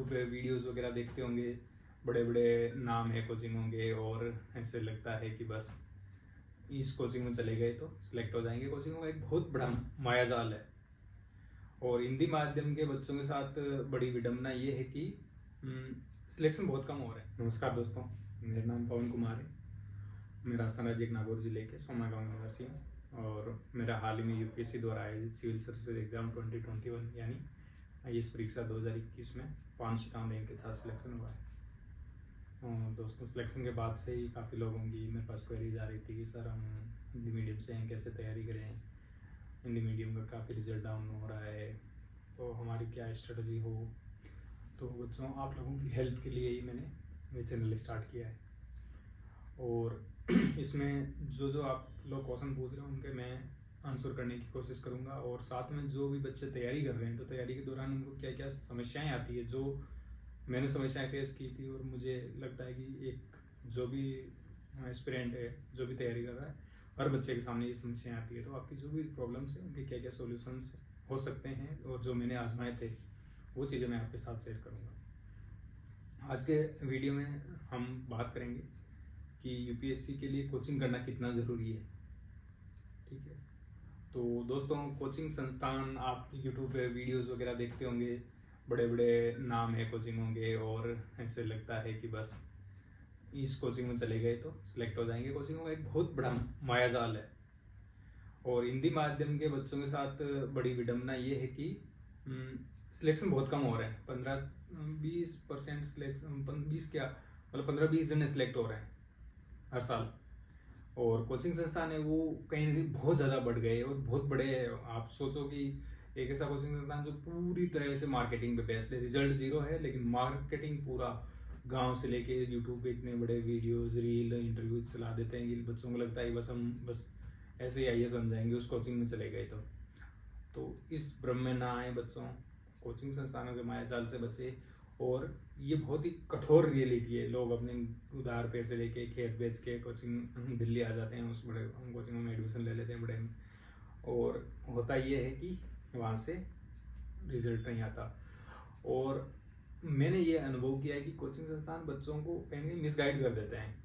YouTube पे videos वगैरह देखते होंगे, बड़े बड़े नाम है कोचिंग होंगे और ऐसे लगता है कि बस इस कोचिंग में चले गए तो सिलेक्ट हो जाएंगे। कोचिंग में एक बहुत बड़ा मायाजाल है और हिंदी माध्यम के बच्चों के साथ बड़ी विडंबना ये है कि सिलेक्शन बहुत कम हो रहा है। नमस्कार दोस्तों, मेरा नाम पवन कुमार है। मैं राजस्थान राज्य के नागौर जिले के सोमा गाँव निवासी हूँ और मेरा हाल ही में यूपीएससी द्वारा आयोजित सिविल सर्विसेज एग्जाम 2021 यानी आईएएस परीक्षा 2021 में 551 रैंक के साथ सिलेक्शन हुआ है। दोस्तों, सिलेक्शन के बाद से ही काफ़ी लोगों की मेरे पास क्वेरीज आ रही थी कि सर हम हिंदी मीडियम से हैं, कैसे तैयारी करें, हिंदी मीडियम का काफ़ी रिजल्ट डाउन हो रहा है, तो हमारी क्या स्ट्रेटजी हो। तो बच्चों, आप लोगों की हेल्प के लिए ही मैंने ये चैनल स्टार्ट किया है और इसमें जो आप लोग क्वेश्चन पूछ रहे हैं उनके मैं आंसर करने की कोशिश करूंगा और साथ में जो भी बच्चे तैयारी कर रहे हैं तो तैयारी के दौरान उनको क्या क्या समस्याएं आती है, जो मैंने समस्याएं फेस की थी और मुझे लगता है कि एक जो भी एस्पिरेंट है, जो भी तैयारी कर रहा है, हर बच्चे के सामने ये समस्याएं आती है। तो आपकी जो भी प्रॉब्लम्स हैं उनके क्या क्या सॉल्यूशंस हो सकते हैं और जो मैंने आजमाए थे वो चीज़ें मैं आपके साथ शेयर करूँगा। आज के वीडियो में हम बात करेंगे कि यूपीएससी के लिए कोचिंग करना कितना ज़रूरी है। ठीक है, तो दोस्तों, कोचिंग संस्थान आप यूट्यूब पे वीडियोस वगैरह देखते होंगे, बड़े बड़े नाम है कोचिंग होंगे और ऐसे लगता है कि बस इस कोचिंग में चले गए तो सिलेक्ट हो जाएंगे। कोचिंग में एक बहुत बड़ा मायाजाल है और हिंदी माध्यम के बच्चों के साथ बड़ी विडंबना ये है कि सिलेक्शन बहुत कम हो रहे हैं। 15-20% सिलेक्शन, 20 क्या मतलब 15-20 जने सिलेक्ट हो रहे हैं हर साल। और कोचिंग संस्थान है वो कहीं ना कहीं बहुत ज़्यादा बढ़ गए और बहुत बड़े हैं। आप सोचो कि एक ऐसा कोचिंग संस्थान जो पूरी तरह से मार्केटिंग पे बेस्ड है, रिजल्ट जीरो है लेकिन मार्केटिंग पूरा, गांव से लेके यूट्यूब पे इतने बड़े वीडियोस, रील, इंटरव्यू चला देते हैं कि बच्चों को लगता है बस हम बस ऐसे ही आईएएस बन जाएंगे उस कोचिंग में चले गए तो इस भ्रम में ना आए बच्चों। कोचिंग संस्थानों के मायाजाल से बचे और ये बहुत ही कठोर रियलिटी है। लोग अपने उधार पैसे लेके खेत बेच के कोचिंग दिल्ली आ जाते हैं, उस बड़े कोचिंग में एडमिशन ले लेते हैं बड़े में, और होता ये है कि वहाँ से रिजल्ट नहीं आता। और मैंने ये अनुभव किया है कि कोचिंग संस्थान बच्चों को कहीं मिसगाइड कर देते हैं।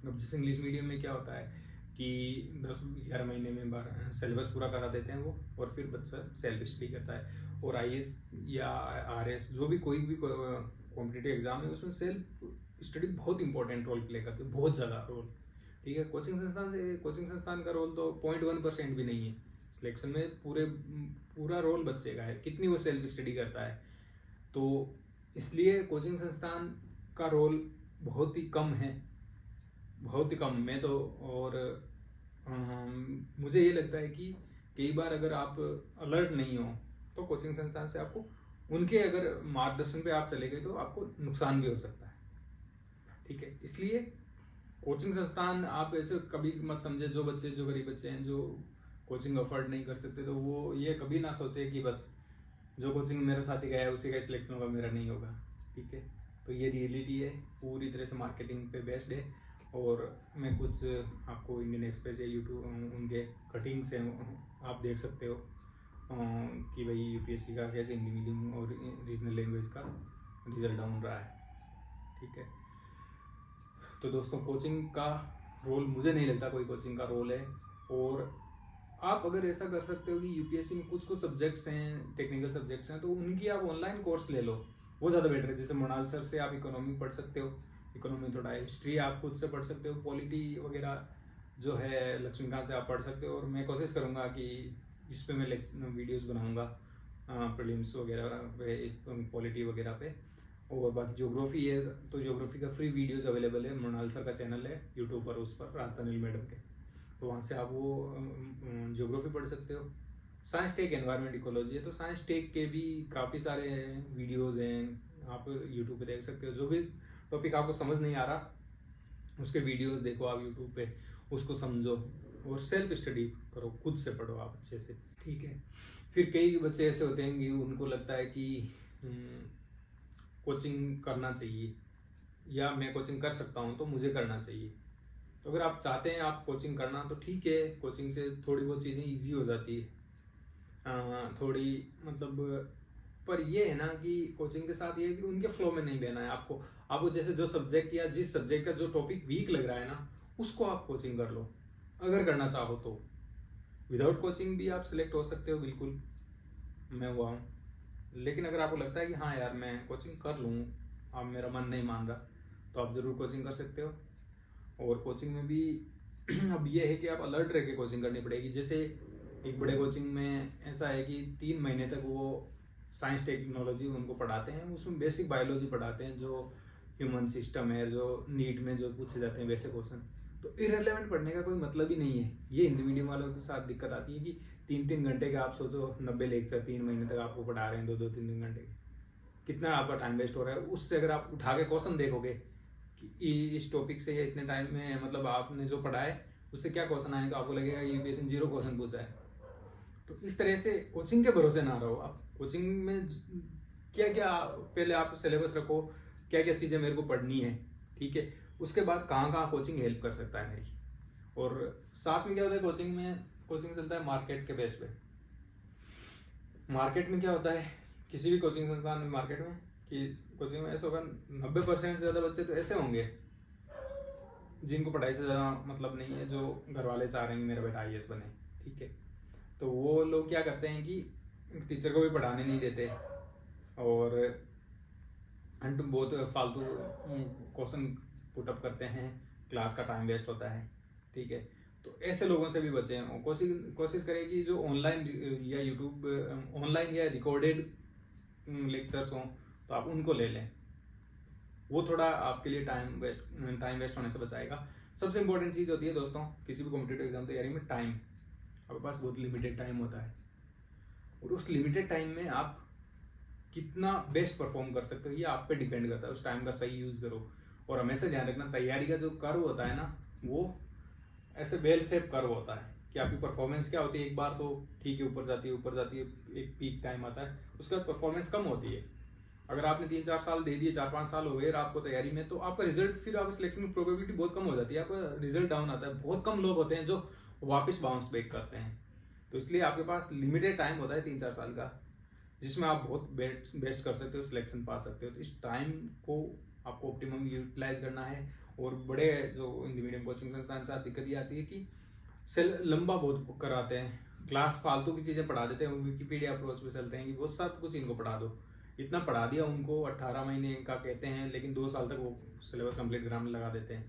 अब जैसे इंग्लिश मीडियम में क्या होता है कि 10-11 महीने में सिलेबस पूरा करा देते हैं वो, और फिर बच्चा सेल्फ स्टडी करता है। और आईएएस या आरएस जो भी कोई भी कॉम्पिटिटिव एग्जाम है उसमें सेल्फ स्टडी बहुत इंपॉर्टेंट रोल प्ले करती है, बहुत ज़्यादा रोल। ठीक है, कोचिंग संस्थान का रोल तो 0.1% भी नहीं है सिलेक्शन में। पूरा रोल बच्चे का है, कितनी वो सेल्फ स्टडी करता है। तो इसलिए कोचिंग संस्थान का रोल बहुत ही कम है, बहुत ही कम। मैं तो और मुझे ये लगता है कि कई बार अगर आप अलर्ट नहीं हो तो कोचिंग संस्थान से आपको, उनके अगर मार्गदर्शन पे आप चले गए तो आपको नुकसान भी हो सकता है। ठीक है, इसलिए कोचिंग संस्थान आप ऐसे कभी मत समझे, जो गरीब बच्चे हैं जो कोचिंग अफोर्ड नहीं कर सकते, तो वो ये कभी ना सोचे कि बस जो कोचिंग मेरे साथ ही गया है उसी का सिलेक्शन होगा, मेरा नहीं होगा। ठीक है, तो ये रियलिटी है, पूरी तरह से मार्केटिंग पे बेस्ड है। और मैं कुछ आपको इंडियन एक्सप्रेस या यूट्यूब उनके कटिंग से आप देख सकते हो कि भाई यूपीएससी का कैसे हिंदी मीडियम और रीजनल लैंग्वेज का रिजल्ट डाउन रहा है। ठीक है, तो दोस्तों, कोचिंग का रोल मुझे नहीं लगता कोई कोचिंग का रोल है। और आप अगर ऐसा कर सकते हो कि यूपीएससी में कुछ सब्जेक्ट्स हैं, टेक्निकल सब्जेक्ट्स हैं, तो उनकी आप ऑनलाइन कोर्स ले लो, वो ज़्यादा बेटर है। जैसे मृणाल सर से आप इकोनॉमी पढ़ सकते हो, इकोनॉमी थोड़ा हिस्ट्री आप खुद से पढ़ सकते हो, पॉलिटी वगैरह जो है लक्ष्मीकांत से आप पढ़ सकते हो। और मैं कोशिश करूँगा कि इस पर मैं वीडियोस बनाऊँगा प्रीलिम्स वगैरह पे, पॉलिटी वगैरह पे। और बाकी ज्योग्राफी है तो ज्योग्राफी का फ्री वीडियोस अवेलेबल है, मृणाल सर का चैनल है यूट्यूब पर, उस पर राजधानी मैडम के, तो वहाँ से आप वो ज्योग्राफी पढ़ सकते हो। साइंस टेक एनवायरनमेंट इकोलॉजी है तो साइंस टेक के भी काफ़ी सारे वीडियोस हैं, आप यूट्यूब पे देख सकते हो। जो भी टॉपिक आपको समझ नहीं आ रहा उसके वीडियोस देखो आप यूट्यूब पे, उसको समझो और सेल्फ स्टडी करो, खुद से पढ़ो आप अच्छे से। ठीक है, फिर कई बच्चे ऐसे होते हैं कि उनको लगता है कि कोचिंग करना चाहिए या मैं कोचिंग कर सकता हूँ तो मुझे करना चाहिए। तो अगर आप चाहते हैं आप कोचिंग करना तो ठीक है, कोचिंग से थोड़ी बहुत चीज़ें ईजी हो जाती है, थोड़ी मतलब पर ये है ना कि कोचिंग के साथ ये है कि उनके फ्लो में नहीं लेना है आपको। आपको जैसे जो सब्जेक्ट या जिस सब्जेक्ट का जो टॉपिक वीक लग रहा है ना, उसको आप कोचिंग कर लो अगर करना चाहो तो। विदाउट कोचिंग भी आप सिलेक्ट हो सकते हो, बिल्कुल मैं हुआ हूँ। लेकिन अगर आपको लगता है कि हाँ यार मैं कोचिंग कर लूँ, अब मेरा मन नहीं मान रहा, तो आप ज़रूर कोचिंग कर सकते हो। और कोचिंग में भी अब ये है कि आप अलर्ट रह के कोचिंग करनी पड़ेगी। जैसे एक बड़े कोचिंग में ऐसा है कि 3 महीने तक वो साइंस टेक्नोलॉजी उनको पढ़ाते हैं, उसमें बेसिक बायोलॉजी पढ़ाते हैं, जो ह्यूमन सिस्टम है, जो नीट में जो पूछे जाते हैं वैसे क्वेश्चन। तो इररिलेवेंट पढ़ने का कोई मतलब ही नहीं है। ये हिंदी मीडियम वालों के साथ दिक्कत आती है कि 3-3 घंटे का आप सोचो, 90 लेक्चर 3 महीने तक आपको पढ़ा रहे हैं, 2-2 3-3 घंटे, कितना आपका टाइम वेस्ट हो रहा है। उससे अगर आप उठा के क्वेश्चन देखोगे कि इस टॉपिक से इतने टाइम में मतलब आपने जो पढ़ा है उससे क्या क्वेश्चन आए, तो आपको लगेगा यूपीएससी 0 क्वेश्चन पूछा है। तो इस तरह से कोचिंग के भरोसे ना रहो आप। कोचिंग में क्या क्या पहले आप सिलेबस रखो, क्या क्या चीज़ें मेरे को पढ़नी है, ठीक है, उसके बाद कहाँ कहाँ कोचिंग हेल्प कर सकता है मेरी। और साथ में क्या होता है, कोचिंग चलता है मार्केट के बेस पे। मार्केट में क्या होता है, किसी भी कोचिंग संस्थान में मार्केट में कि कोचिंग में ऐसा होगा 90% से ज़्यादा बच्चे तो ऐसे होंगे जिनको पढ़ाई से ज़्यादा मतलब नहीं है, जो घर वाले चाह रहे हैं कि मेरा बेटा IAS बने, ठीक है। तो वो लोग क्या करते हैं कि टीचर को भी पढ़ाने नहीं देते और बहुत फालतू क्वेश्चन पुटअप करते हैं, क्लास का टाइम वेस्ट होता है, ठीक है। तो ऐसे लोगों से भी बचें। कोशिश करें कि जो ऑनलाइन या यूट्यूब ऑनलाइन या रिकॉर्डेड लेक्चर्स हों तो आप उनको ले लें, वो थोड़ा आपके लिए टाइम वेस्ट होने से बचाएगा। सबसे इंपॉर्टेंट चीज़ होती है दोस्तों किसी भी कॉम्पिटिटिव एग्जाम तैयारी में, टाइम। आपके पास बहुत लिमिटेड टाइम होता है और उस लिमिटेड टाइम में आप कितना बेस्ट परफॉर्म कर सकते हो ये आप पे डिपेंड करता है। उस टाइम का सही यूज़ करो। और हमेशा ध्यान रखना, तैयारी का जो कर्व होता है ना, वो ऐसे बेल शेप कर्व होता है कि आपकी परफॉर्मेंस क्या होती है, एक बार तो ठीक है ऊपर जाती है, एक पीक टाइम आता है, उसके बाद परफॉर्मेंस कम होती है। अगर आपने 3-4 साल दे दिए, 4-5 साल हो गए आपको तैयारी में, तो आपका रिजल्ट फिर आप सिलेक्शन की प्रोबेबिलिटी बहुत कम हो जाती है, आपका रिजल्ट डाउन आता है। बहुत कम लोग होते हैं जो वापस बाउंस बैक करते हैं। तो इसलिए आपके पास लिमिटेड टाइम होता है 3-4 साल का, जिसमें आप बहुत बेस्ट कर सकते हो, सिलेक्शन पा सकते हो। तो इस टाइम को आपको ऑप्टिमम यूटिलाइज करना है। और बड़े जो हिंदी मीडियम कोचिंग संस्थान के साथ दिक्कत ये आती है कि लंबा बहुत कराते हैं, क्लास फालतू की चीज़ें पढ़ा देते हैं, विकिपीडिया अप्रोच पे चलते हैं कि वो सब कुछ इनको पढ़ा दो। इतना पढ़ा दिया उनको, 18 महीने का कहते हैं, लेकिन 2 साल तक वो सिलेबस कंप्लीट कराने लगा देते हैं।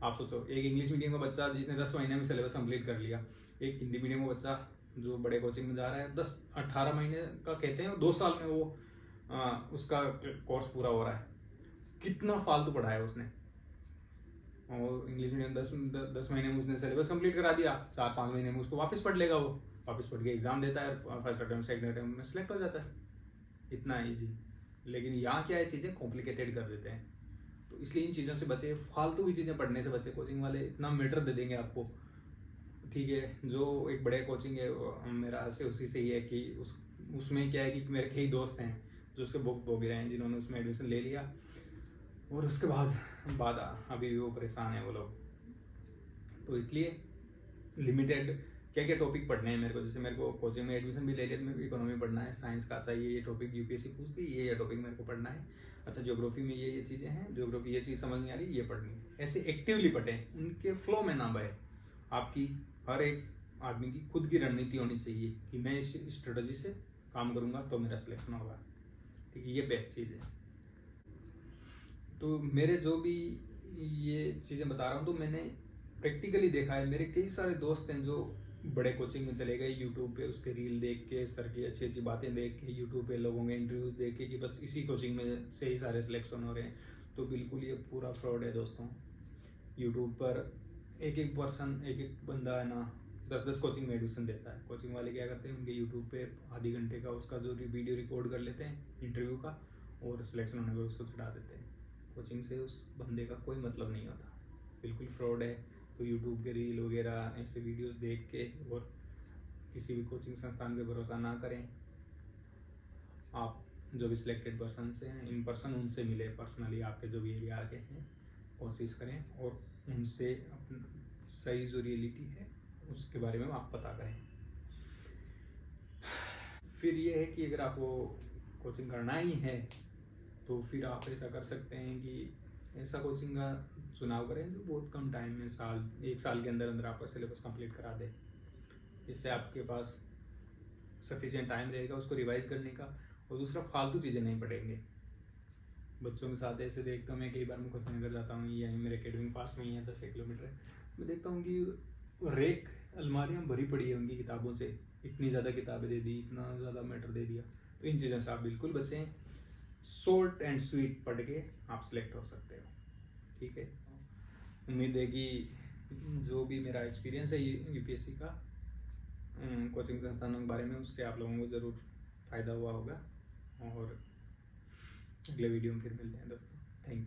आप सोचो, एक इंग्लिश मीडियम का बच्चा जिसने 10 महीने में सिलेबस कंप्लीट कर लिया, एक हिंदी मीडियम का बच्चा जो बड़े कोचिंग में जा रहा है 18 महीने का कहते हैं, 2 साल में वो उसका कोर्स पूरा हो रहा है। कितना फालतू पढ़ा है उसने। और इंग्लिश मीडियम 10 महीने में उसने सिलेबस कंप्लीट करा दिया, 4-5 महीने में उसको वापस पढ़ लेगा, वो वापस पढ़ के एग्जाम देता है, फर्स्ट अटेम्प्ट सेकंड अटेम्प्ट में सिलेक्ट हो जाता है। इतना ईजी। लेकिन यहाँ क्या है, चीज़ें कॉम्प्लिकेटेड कर देते हैं। तो इसलिए इन चीज़ों से बचे, फालतू की चीज़ें पढ़ने से बचे। कोचिंग वाले इतना मैटर दे देंगे आपको, ठीक है। जो एक बड़े कोचिंग है मेरा से उसी से ही है कि उसमें क्या है कि मेरे कई दोस्त हैं जो उसके बुक भोग रहे हैं, जिन्होंने उसमें एडमिशन ले लिया और उसके बाद अभी भी वो परेशान है वो लोग। तो इसलिए लिमिटेड क्या क्या टॉपिक पढ़ने हैं मेरे को। जैसे मेरे को कोचिंग में एडमिशन भी ले लिया तो मेरे को इकोनॉमी पढ़ना है, साइंस का चाहिए ये टॉपिक यूपीएससी पूछती है, ये टॉपिक मेरे को पढ़ना है। अच्छा ज्योग्राफी में ये चीज़ें हैं, ज्योग्राफी ये चीज़ समझ नहीं आ रही, ये पढ़नी है। ऐसे एक्टिवली पढ़ें, उनके फ्लो में ना बहे। आपकी हर एक आदमी की खुद की रणनीति होनी चाहिए कि मैं इस स्ट्रेटजी से काम करूँगा तो मेरा सिलेक्शन होगा, ठीक है। ये बेस्ट चीज़ है। तो मेरे जो भी ये चीज़ें बता रहा हूँ तो मैंने प्रैक्टिकली देखा है। मेरे कई सारे दोस्त हैं जो बड़े कोचिंग में चले गए, यूट्यूब पे उसके रील देख के, सर की अच्छी अच्छी बातें देख के, यूट्यूब पे लोगों के इंटरव्यूज देख के कि बस इसी कोचिंग में से ही सारे सिलेक्शन हो रहे हैं। तो बिल्कुल ये पूरा फ्रॉड है दोस्तों। यूट्यूब पर एक बंदा है ना 10-10 कोचिंग में एडमिशन देता है। कोचिंग वाले क्या करते हैं, उनके यूट्यूब पे आधे घंटे का उसका जो वीडियो रिकॉर्ड कर लेते हैं इंटरव्यू का, और सिलेक्शन होने पर उसको चढ़ा देते हैं। कोचिंग से उस बंदे का कोई मतलब नहीं होता, बिल्कुल फ्रॉड है। तो यूट्यूब के रील वगैरह ऐसे वीडियोस देख के और किसी भी कोचिंग संस्थान पे भरोसा ना करें। आप जो भी सिलेक्टेड पर्सन से हैं, इन पर्सन उनसे मिले, पर्सनली आपके जो भी एरिया आगे हैं, कोशिश करें और उनसे अपना सही जो रियलिटी है उसके बारे में आप पता करें। फिर ये है कि अगर आपको कोचिंग करना ही है तो फिर आप ऐसा कर सकते हैं कि ऐसा कोचिंग का चुनाव करें जो बहुत कम टाइम में एक साल के अंदर अंदर आपका सिलेबस कंप्लीट करा दे। इससे आपके पास सफिशिएंट टाइम रहेगा उसको रिवाइज करने का, और दूसरा फालतू चीज़ें नहीं पढ़ेंगे। बच्चों के साथ ऐसे देखता हूँ मैं, कई बार मैं कोचिंग अगर जाता हूँ, यहीं मेरे अकेडमी पास में ही है 10 किलोमीटर, मैं देखता हूँ कि रेक अलमारियाँ भरी पड़ी है उनकी किताबों से, इतनी ज़्यादा किताबें दे दी, इतना ज़्यादा मैटर दे दिया। तो इन चीज़ों से आप बिल्कुल बचें, शॉर्ट एंड स्वीट पढ़ के आप सिलेक्ट हो सकते हो। ठीक है, उम्मीद है कि जो भी मेरा एक्सपीरियंस है यूपीएससी का कोचिंग संस्थानों के बारे में, उससे आप लोगों को ज़रूर फ़ायदा हुआ होगा। और अगले वीडियो में फिर मिलते हैं दोस्तों। Thank you.